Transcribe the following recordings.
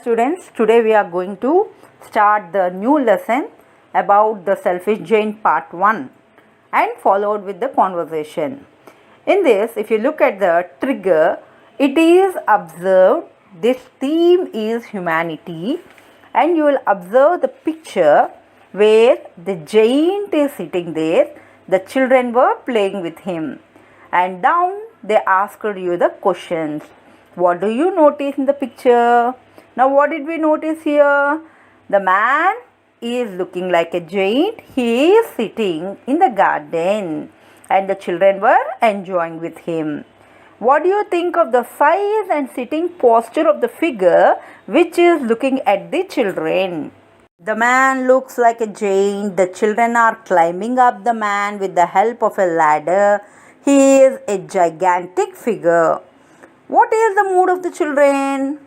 students, today we are going to start the new lesson about the selfish giant part 1 and followed with the conversation. In this, if you look at the trigger, it is observed this theme is humanity, and you will observe the picture where the giant is sitting there. The children were playing with him, and down they asked you the questions. What do you notice in the picture? Now what did we notice here? The man is looking like a giant. He is sitting in the garden and the children were enjoying with him. What do you think of the size and sitting posture of the figure which is looking at the children? The man looks like a giant. The children are climbing up the man with the help of a ladder. He is a gigantic figure. What is the mood of the children?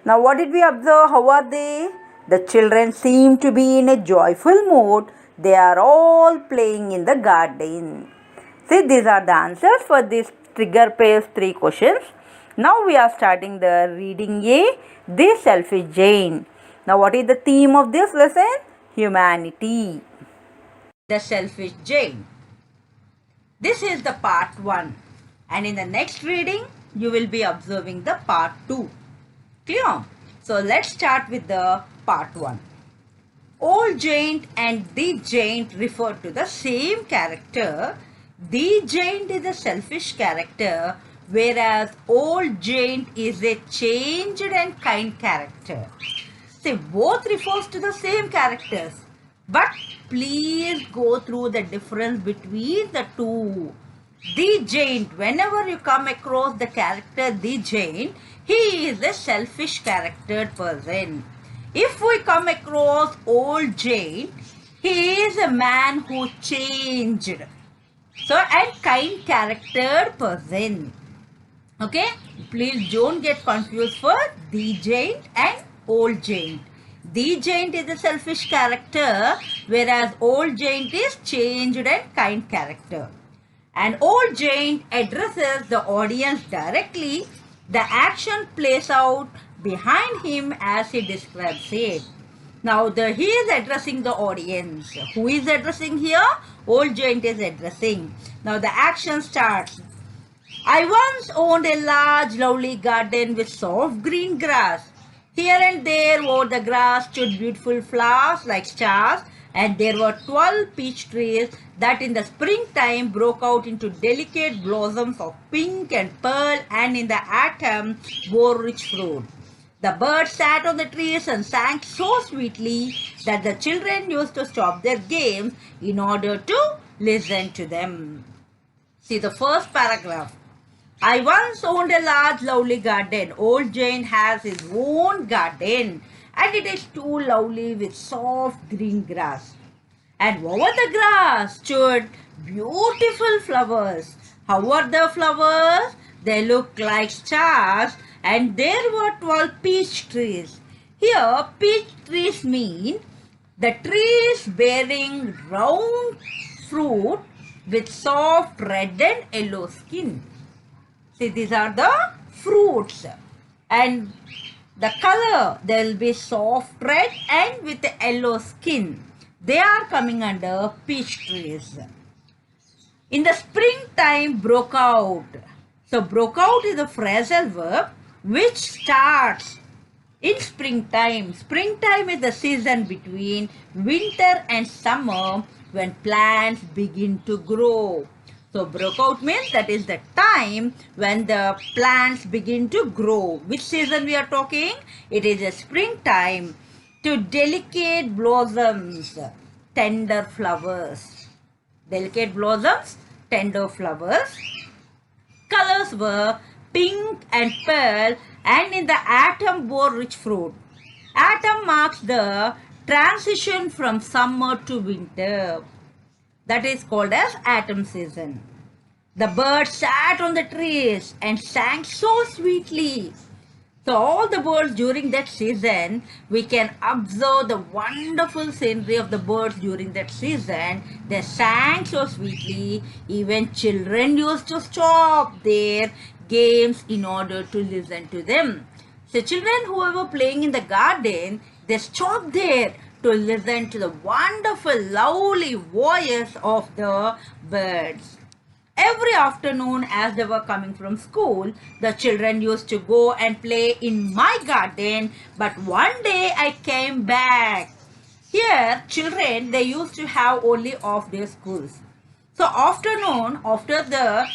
Now what did we observe? How are they? The children seem to be in a joyful mood. They are all playing in the garden. See, these are the answers for this trigger page 3 questions. Now we are starting the reading A, the selfish giant. Now what is the theme of this lesson? Humanity. The selfish giant. This is the part 1, and in the next reading you will be observing the part 2. Clear? So let's start with the part 1. Old giant and the giant refer to the same character. The giant is a selfish character, whereas old giant is a changed and kind character. See, both refers to the same characters, but please go through the difference between the two. The giant, whenever you come across the character the giant, he is a selfish charactered person. If we come across old giant, he is a man who changed. So, and kind charactered person. Okay, please don't get confused for the giant and old giant. The giant is a selfish character, whereas old giant is changed and kind character. An old giant addresses the audience directly. The action plays out behind him as he describes it. Now he is addressing the audience. Who is addressing here? Old giant is addressing. Now the action starts. I once owned a large lovely garden with soft green grass. Here and there over the grass stood beautiful flowers like stars, and there were 12 peach trees that in the springtime broke out into delicate blossoms of pink and pearl, and in the autumn bore rich fruit. The birds sat on the trees and sang so sweetly that the children used to stop their games in order to listen to them. See the first paragraph. I once owned a large lovely garden. Old giant has his own garden, and it is too lovely with soft green grass. And over the grass stood beautiful flowers. How are the flowers? They look like stars, and there were 12 peach trees. Here, peach trees mean the trees bearing round fruit with soft red and yellow skin. See, these are the fruits, and the color, there will be soft red and with yellow skin. They are coming under peach trees. In the springtime broke out. So broke out is a phrasal verb which starts in springtime. Springtime is the season between winter and summer when plants begin to grow. So broke out means that is the time when the plants begin to grow. Which season we are talking? It is a springtime. To delicate blossoms, tender flowers. Delicate blossoms, tender flowers. Colors were pink and pearl, and in the autumn bore rich fruit. Autumn marks the transition from summer to winter. That is called as autumn season. The birds sat on the trees and sang so sweetly. So all the birds during that season, we can observe the wonderful scenery of the birds during that season. They sang so sweetly. Even children used to stop their games in order to listen to them. So children who were playing in the garden, they stopped there to listen to the wonderful, lovely voice of the birds. Every afternoon as they were coming from school, the children used to go and play in my garden. But one day I came back. Here, children, they used to have only off day schools. So afternoon, after the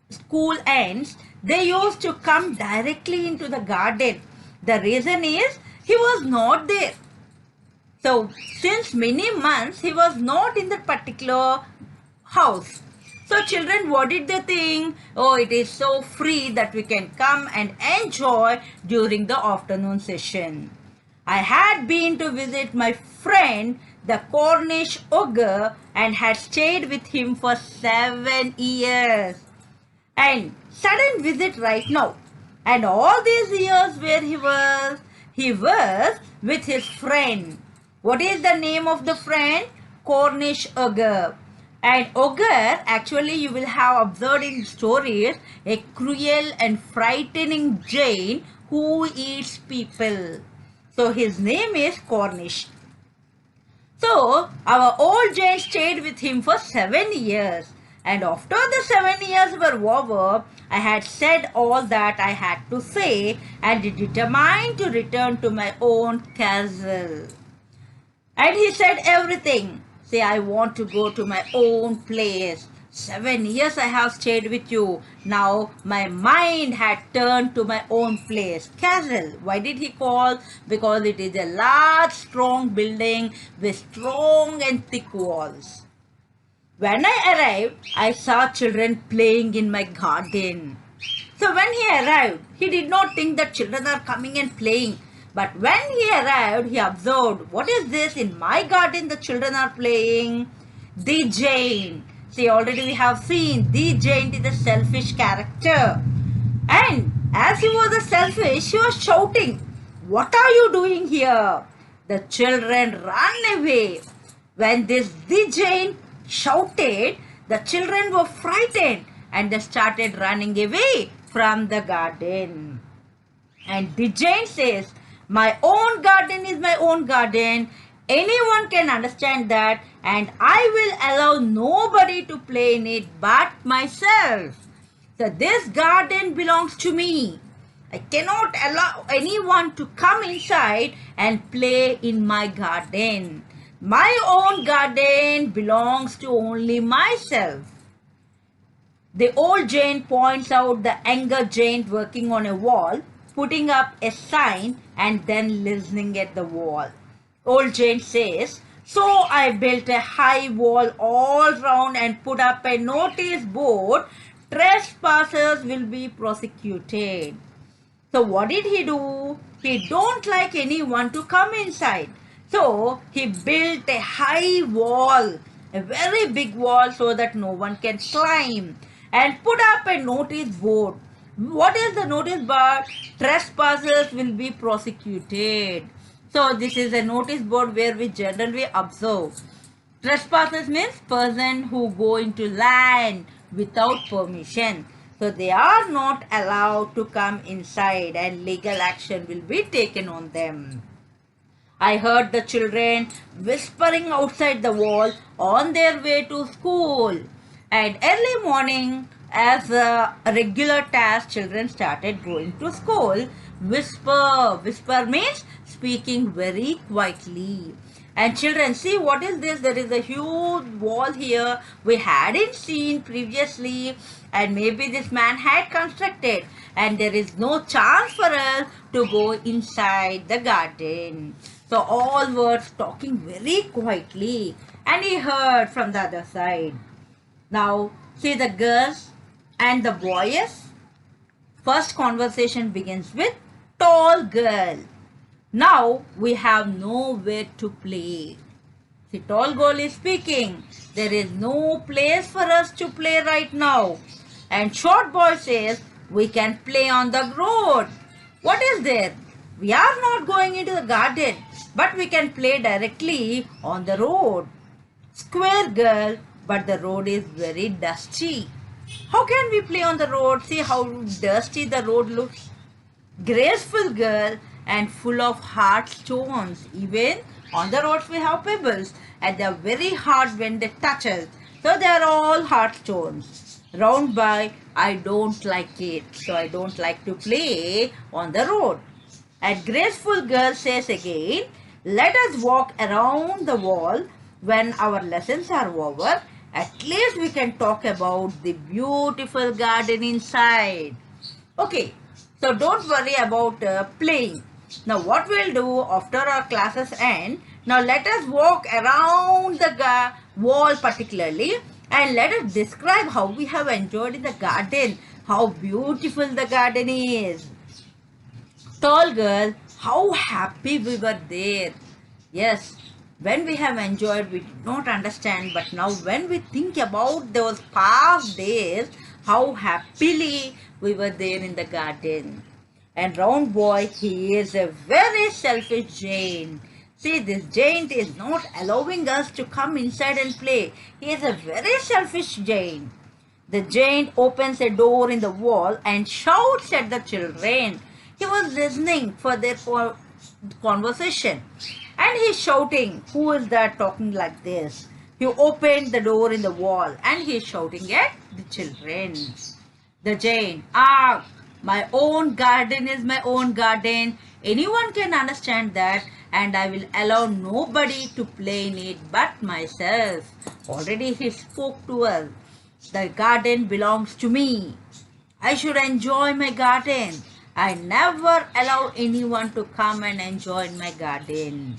school ends, they used to come directly into the garden. The reason is he was not there. So since many months he was not in that particular house. So children, what did they think? Oh, it is so free that we can come and enjoy during the afternoon session. I had been to visit my friend, the Cornish ogre, and had stayed with him for 7 years. And sudden visit right now. And all these years where he was with his friend. What is the name of the friend? Cornish ogre. And ogre, actually you will have observed in stories, a cruel and frightening giant who eats people. So his name is Cornish. So our old giant stayed with him for 7 years. And after the 7 years were over, I had said all that I had to say and determined to return to my own castle. And he said everything. Say, I want to go to my own place. 7 years I have stayed with you. Now my mind had turned to my own place. Castle. Why did he call? Because it is a large, strong building with strong and thick walls. When I arrived, I saw children playing in my garden. So when he arrived, he did not think that children are coming and playing. But when he arrived, he observed, what is this in my garden the children are playing? The giant. See, already we have seen the giant is a selfish character. And as he was a selfish, he was shouting, what are you doing here? The children ran away. When this the giant shouted, the children were frightened and they started running away from the garden. And the giant says, my own garden is my own garden. Anyone can understand that, and I will allow nobody to play in it but myself. So this garden belongs to me. I cannot allow anyone to come inside and play in my garden. My own garden belongs to only myself. The old giant points out the younger giant working on a wall, putting up a sign and then listening at the wall. Old giant says, so I built a high wall all round and put up a notice board, trespassers will be prosecuted. So what did he do? He don't like anyone to come inside. So he built a high wall, a very big wall so that no one can climb, and put up a notice board. What is the notice board? Trespassers will be prosecuted. So this is a notice board where we generally observe. Trespassers means person who go into land without permission. So they are not allowed to come inside and legal action will be taken on them. I heard the children whispering outside the wall on their way to school. And early morning, as a regular task, children started going to school. Whisper. Whisper means speaking very quietly. And children, see what is this? There is a huge wall here. We hadn't seen previously. And maybe this man had constructed. And there is no chance for us to go inside the garden. So all were talking very quietly. And he heard from the other side. Now, see the girls and the boys. First conversation begins with tall girl. Now we have nowhere to play. The tall girl is speaking. There is no place for us to play right now. And short boy says, we can play on the road. What is there? We are not going into the garden, but we can play directly on the road. Square girl, but the road is very dusty. How can we play on the road? See how dusty the road looks. graceful girl and full of hard stones. Even on the roads we have pebbles and they are very hard when they touch us. So they are all hard stones. Round by, I don't like it. So I don't like to play on the road. And graceful girl says again, let us walk around the wall when our lessons are over. At least we can talk about the beautiful garden inside. Okay, so don't worry about playing. Now what we'll do after our classes end, now let us walk around the wall particularly and let us describe how we have enjoyed in the garden, how beautiful the garden is. Tall girl, how happy we were there. Yes, when we have enjoyed, we did not understand, but now when we think about those past days, how happily we were there in the garden. And round boy, he is a very selfish giant. See, this giant is not allowing us to come inside and play. He is a very selfish giant. The giant opens a door in the wall and shouts at the children. He was listening for their conversation. And he's shouting, who is that talking like this? He opened the door in the wall and he's shouting at the children. The giant, my own garden is my own garden. Anyone can understand that and I will allow nobody to play in it but myself. Already he spoke to us. The garden belongs to me. I should enjoy my garden. I never allow anyone to come and enjoy my garden.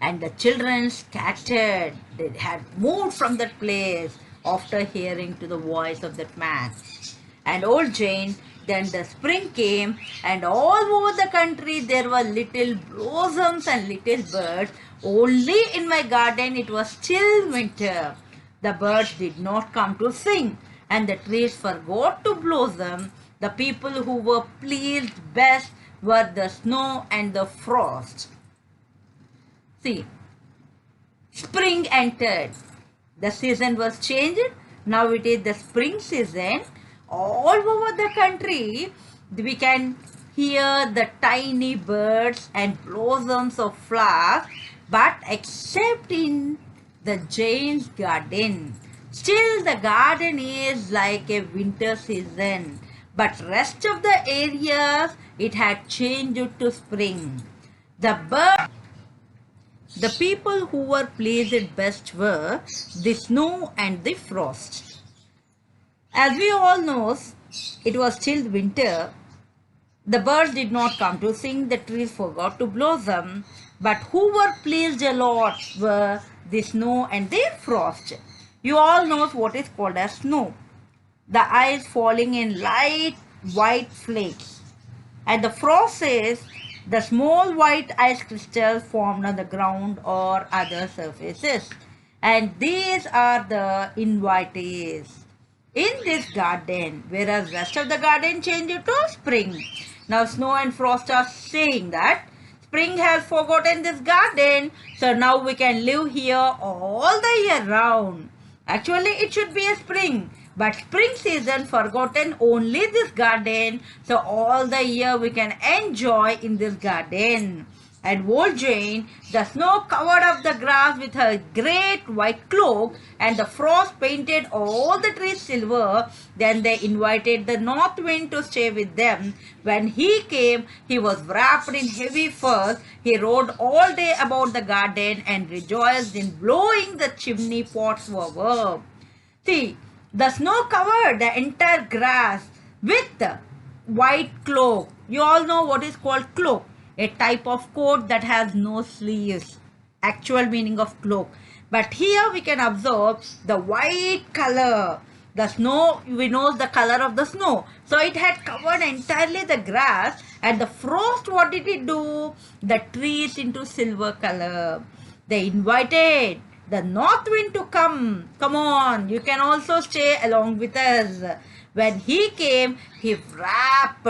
And the children scattered. They had moved from that place after hearing to the voice of that man. And old Jane, then the spring came and all over the country there were little blossoms and little birds. Only in my garden it was still winter. The birds did not come to sing and the trees forgot to blossom. The people who were pleased best were the snow and the frost. See, spring entered. The season was changed. Now it is the spring season. All over the country, we can hear the tiny birds and blossoms of flowers, but except in the giant's garden. Still the garden is like a winter season, but rest of the areas it had changed to spring. The people who were pleased best were the snow and the frost. As we all know, it was still winter. The birds did not come to sing, the trees forgot to blossom, but who were pleased a lot were the snow and the frost. You all know what is called as snow. The ice falling in light white flakes. And the frost is the small white ice crystals formed on the ground or other surfaces. And these are the invitees in this garden, whereas rest of the garden changed to spring. Now snow and frost are saying that spring has forgotten this garden, so now we can live here all the year round. Actually it should be a spring, but spring season forgotten only this garden, so all the year we can enjoy in this garden. And old Jane, the snow covered up the grass with her great white cloak and the frost painted all the trees silver. Then they invited the north wind to stay with them. When he came, he was wrapped in heavy furs. He rode all day about the garden and rejoiced in blowing the chimney pots over. See, the snow covered the entire grass with the white cloak. You all know what is called cloak. A type of coat that has no sleeves. Actual meaning of cloak. But here we can observe the white color. The snow, we know the color of the snow. So it had covered entirely the grass. And the frost, what did it do? The trees into silver color. They invited the north wind to come. Come on, you can also stay along with us. When he came, he wrapped.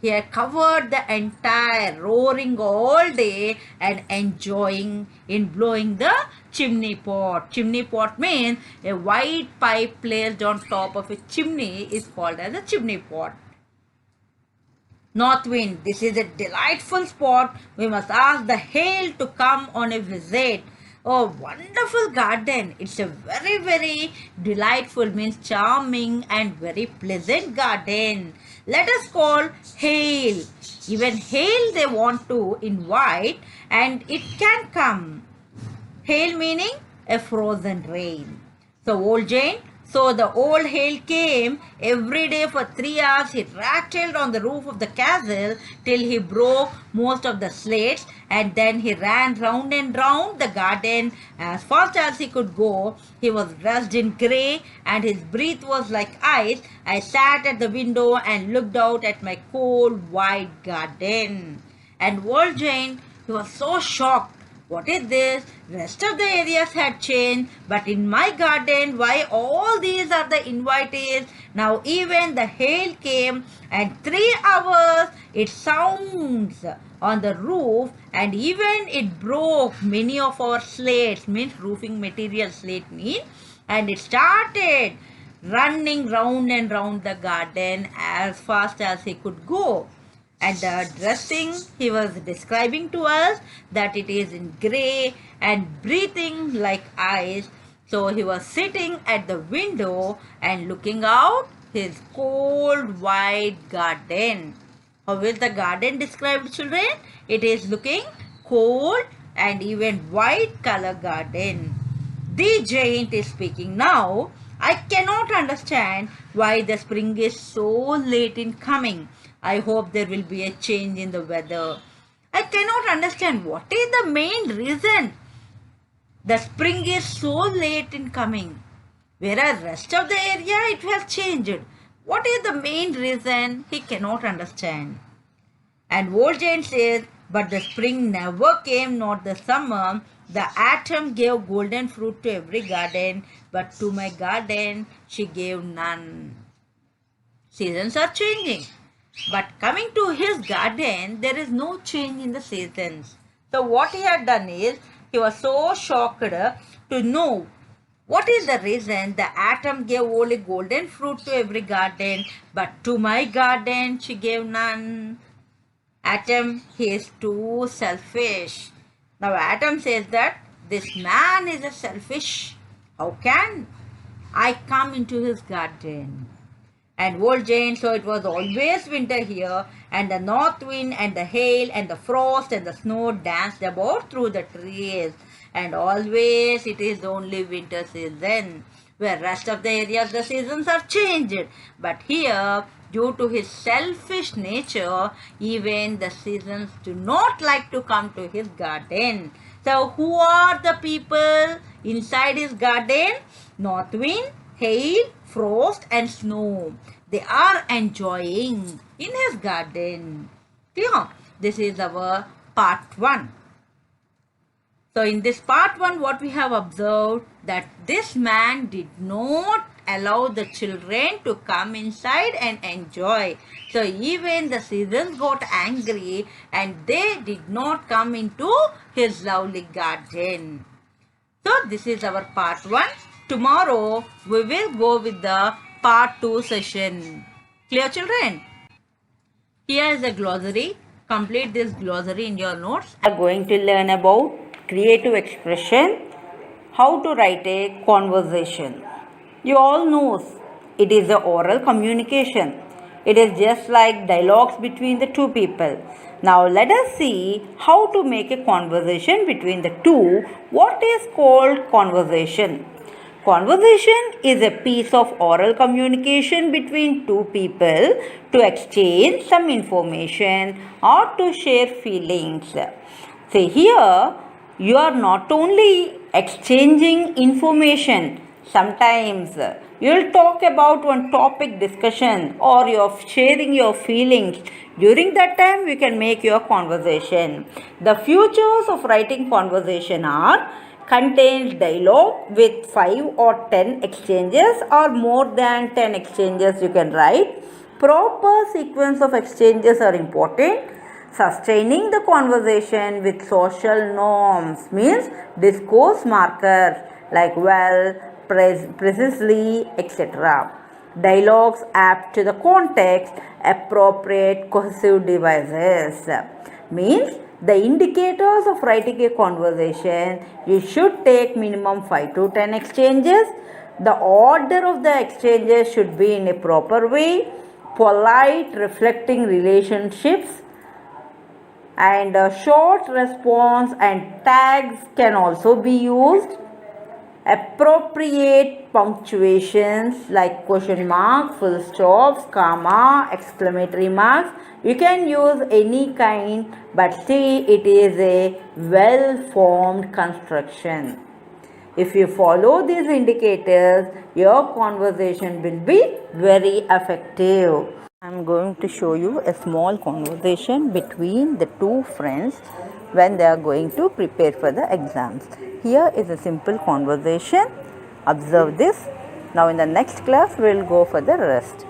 He had covered the entire, roaring all day and enjoying in blowing the chimney pot. Chimney pot means a white pipe placed on top of a chimney is called as a chimney pot. North Wind, this is a delightful spot. We must ask the hail to come on a visit. Oh, wonderful garden. It's a very, very delightful, means charming and very pleasant garden. Let us call hail. Even hail they want to invite and it can come. Hail meaning a frozen rain. So the old hail came every day for 3 hours. He rattled on the roof of the castle till he broke most of the slates, and then he ran round and round the garden as fast as he could go. He was dressed in grey and his breath was like ice. I sat at the window and looked out at my cold white garden. And Old Jane, he was so shocked. What is this? Rest of the areas had changed, but in my garden, why all these are the invitees? Now even the hail came, and 3 hours it sounds on the roof, and even it broke many of our slates, means roofing material slate mean, and it started running round and round the garden as fast as he could go. And the dressing he was describing to us that it is in grey and breathing like ice. So he was sitting at the window and looking out his cold white garden. How is the garden described, children? It is looking cold and even white color garden. The giant is speaking now. I cannot understand why the spring is so late in coming. I hope there will be a change in the weather. I cannot understand what is the main reason the spring is so late in coming. Whereas rest of the area it has changed. What is the main reason? He cannot understand. And Old Jane says, but the spring never came, not the summer. The autumn gave golden fruit to every garden, but to my garden she gave none. Seasons are changing. But coming to his garden, there is no change in the seasons. So what he had done is, he was so shocked to know what is the reason the atom gave only golden fruit to every garden, but to my garden she gave none. Atom, he is too selfish. Now Atom says that this man is a selfish. How can I come into his garden? And Old Jane, so it was always winter here, and the north wind and the hail and the frost and the snow danced about through the trees. And always it is only winter season, where rest of the areas the seasons are changed. But here, due to his selfish nature, even the seasons do not like to come to his garden. So who are the people inside his garden? North wind, hail, frost and snow. They are enjoying in his garden. Clear? This is our part 1. So in this part 1, what we have observed, that this man did not allow the children to come inside and enjoy. So even the seasons got angry and they did not come into his lovely garden. So this is our part 1. Tomorrow we will go with the part 2 session. Clear, children? Here is a glossary. Complete this glossary in your notes. We are going to learn about creative expression, how to write a conversation. You all know it is a oral communication. It is just like dialogues between the two people. Now let us see how to make a conversation between the two. What is called conversation? Conversation is a piece of oral communication between two people to exchange some information or to share feelings. See here, you are not only exchanging information, sometimes you will talk about one topic discussion or you are sharing your feelings. During that time, you can make your conversation. The features of writing conversation are: contains dialogue with 5 or 10 exchanges or more than 10 exchanges you can write. Proper sequence of exchanges are important. Sustaining the conversation with social norms means discourse markers like well, precisely, etc. Dialogues apt to the context, appropriate cohesive devices. Means the indicators of writing a conversation, you should take minimum 5 to 10 exchanges. The order of the exchanges should be in a proper way, polite, reflecting relationships, and a short response and tags can also be used. Appropriate punctuations like question mark, full stops, comma, exclamatory marks. You can use any kind, but still it is a well-formed construction. If you follow these indicators, your conversation will be very effective. I am going to show you a small conversation between the two friends when they are going to prepare for the exams. Here is a simple conversation. Observe this. Now in the next class we will go for the rest.